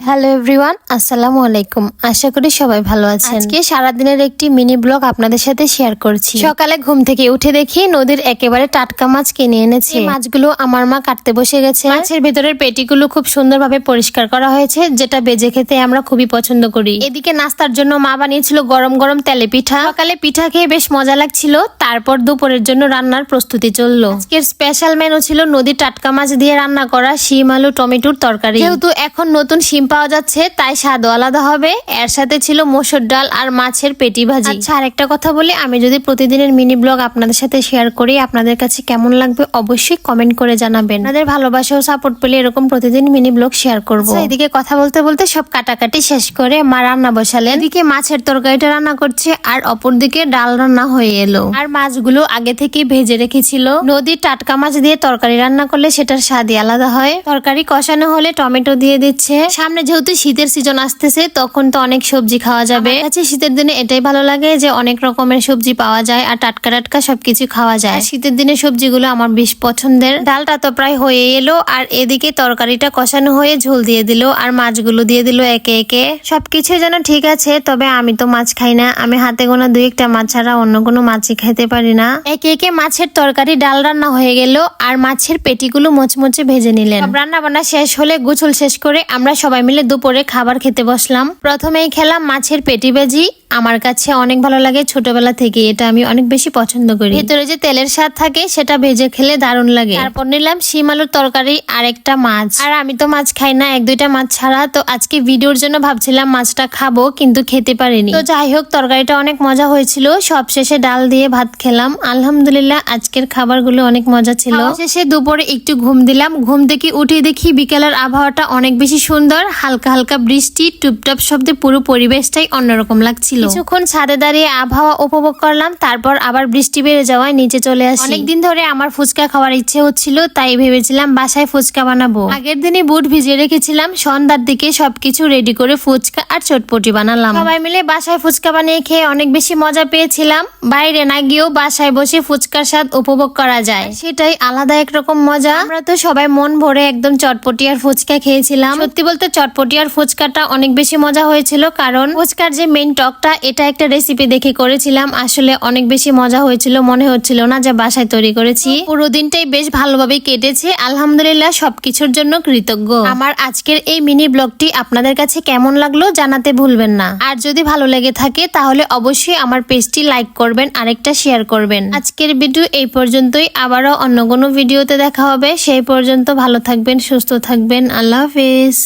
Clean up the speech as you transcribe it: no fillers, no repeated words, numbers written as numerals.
Hello everyone, আসসালামু আলাইকুম। আশা করি সবাই ভালো আছেন। আজকে সারাদিনের একটি মিনি ব্লগ আপনাদের সাথে শেয়ার করছি। সকালে ঘুম থেকে উঠে দেখি নদীর একেবারে টাটকা মাছ কিনে এনেছে। মাছগুলো আমার মা কাটতে বসে গেছে। মাছের ভেতরের পেটিগুলো খুব সুন্দরভাবে পরিষ্কার করা হয়েছে, যেটা বেজে খেতে আমরা খুবই পছন্দ করি। এদিকে নাস্তার জন্য মা বানিয়েছিল গরম গরম তেলে পিঠা। সকালে পিঠা খেয়ে বেশ মজা লাগছিল। তারপর দুপুরের জন্য রান্নার প্রস্তুতি চললো। আজকের স্পেশাল মেনু ছিল নদীর টাটকা মাছ দিয়ে রান্না করা শিম আলু টমেটোর তরকারি। যেহেতু এখন নতুন শিম পাওয়া যাচ্ছে তাই স্বাদও আলাদা হবে। এর সাথে ছিল মসুর ডাল আর মাছের পেটি ভাজি। আচ্ছা, আরেকটা কথা বলি, আমি যদি প্রতিদিনের মিনি ব্লগ আপনাদের সাথে শেয়ার করি আপনাদের কাছে কেমন লাগবে অবশ্যই কমেন্ট করে জানাবেন। আপনাদের ভালোবাসা ও সাপোর্ট পেলে এরকম প্রতিদিন মিনি ব্লগ শেয়ার করবো। এদিকে কথা বলতে বলতে সব কাটাকাটি শেষ করে মা রান্না বসালেন। এদিকে মাছের তরকারিটা রান্না করছে আর অপরদিকে ডাল রান্না হয়ে এলো। আর মাছগুলো আগে থেকে ভেজে রেখেছিল। নদীর টাটকা মাছ দিয়ে তরকারি রান্না করলে সেটার স্বাদই আলাদা হয়। তরকারি কষানো হলে টমেটো দিয়ে দিচ্ছে। সামনে যেহেতু শীতের সিজন আসতেছে তখন তো অনেক সবজি খাওয়া যাবে। আচ্ছা, শীতের দিনে এটাই ভালো লাগে যে অনেক রকমের সবজি পাওয়া যায় আর টাটকা টাটকা সবকিছু খাওয়া যায়। শীতের দিনে সবজিগুলো আমার বেশ পছন্দের। ডালটা তো প্রায় হয়ে এলো আর এদিকে তরকারিটা কষানো হয়ে ঝোল দিয়ে দিল আর মাছগুলো দিয়ে দিল একে একে। সবকিছু যেন ঠিক আছে, তবে আমি তো মাছ খাই না। আমি হাতে গোনা দুই একটা মাছ ছাড়া অন্য কোনো মাছই খাইতে পারি না। একে একে মাছের তরকারি ডাল রান্না হয়ে গেল আর মাছের পেটিগুলো মোচমোচে ভেজে নিলেন। রান্না বান্না শেষ হলে গোছল শেষ করে আমরা সবাই মিলে দুপুরে খাবার খেতে বসলাম। প্রথমেই খেলাম মাছের পেটি ভাজি। আমার কাছে অনেক ভালো লাগে, ছোটবেলা থেকে এটা আমি অনেক বেশি পছন্দ করি। ভেতরে যে তেলের স্বাদ থাকে সেটা ভেজে খেলে দারুণ লাগে। তারপর নিলাম শিম আলুর তরকারি আর একটা মাছ। আর আমি তো মাছ খাই না, এক দুইটা মাছ ছাড়া। তো আজকে ভিডিওর জন্য ভাবছিলাম মাছটা খাবো, কিন্তু খেতে পারিনি। তো যাই হোক, তরকারিটা অনেক মজা হয়েছিল। সব শেষে ডাল দিয়ে ভাত খেলাম। আলহামদুলিল্লাহ, আজকের খাবারগুলো অনেক মজা ছিল। শেষে দুপুরে একটু ঘুম দিলাম। ঘুম থেকে উঠে দেখি বিকেলের আবহাওয়াটা অনেক বেশি সুন্দর। হালকা হালকা বৃষ্টি, টুপটাপ শব্দে পুরো পরিবেশটাই অন্যরকম লাগছিল। কিছুক্ষণ ছাদে দাঁড়িয়ে আবহাওয়া উপভোগ করলাম। তারপর আবার বৃষ্টি বেড়ে যাওয়ায় নিচে চলে আসি। অনেকদিন ধরে আমার ফুচকা খাওয়ার ইচ্ছে হচ্ছিল, তাই ভেবেছিলাম বাসায় ফুচকা বানাবো। আগের দিনই বুট ভিজিয়ে রেখেছিলাম। সন্ধ্যার দিকে সবকিছু রেডি করে ফুচকা আর চটপটি বানালাম। সবাই মিলে বাসায় ফুচকা বানিয়ে খেয়ে অনেক বেশি মজা পেয়েছিলাম। বাইরে না গিয়েও বাসায় বসে ফুচকার স্বাদ উপভোগ করা যায়, সেটাই আলাদা একরকম মজা। আমরা তো সবাই মন ভরে একদম চটপটি আর ফুচকা খেয়েছিলাম। সত্যি বলতে চটপটি আর ফুচকাটা অনেক বেশি মজা হয়েছিল, কারণ ফুচকার যে মেইন টকটা এটা একটা রেসিপি দেখে করেছিলাম। আসলে অনেক বেশি মজা হয়েছিল, মনে হচ্ছিল না যে বাসায় তৈরি করেছি। পুরো দিনটাই বেশ ভালোভাবে কেটেছে। আলহামদুলিল্লাহ, সবকিছুর জন্য কৃতজ্ঞ। আমার আজকের এই মিনি ব্লগটি আপনাদের কাছে কেমন লাগলো জানাতে ভুলবেন না। আর যদি ভালো লেগে থাকে তাহলে অবশ্যই আমার পেজটি লাইক করবেন, আরেকটা শেয়ার করবেন। আজকের ভিডিও এই পর্যন্তই। আবারও অন্য কোনো ভিডিওতে দেখা হবে। সেই পর্যন্ত ভালো থাকবেন, সুস্থ থাকবেন। আল্লাহ হাফেজ।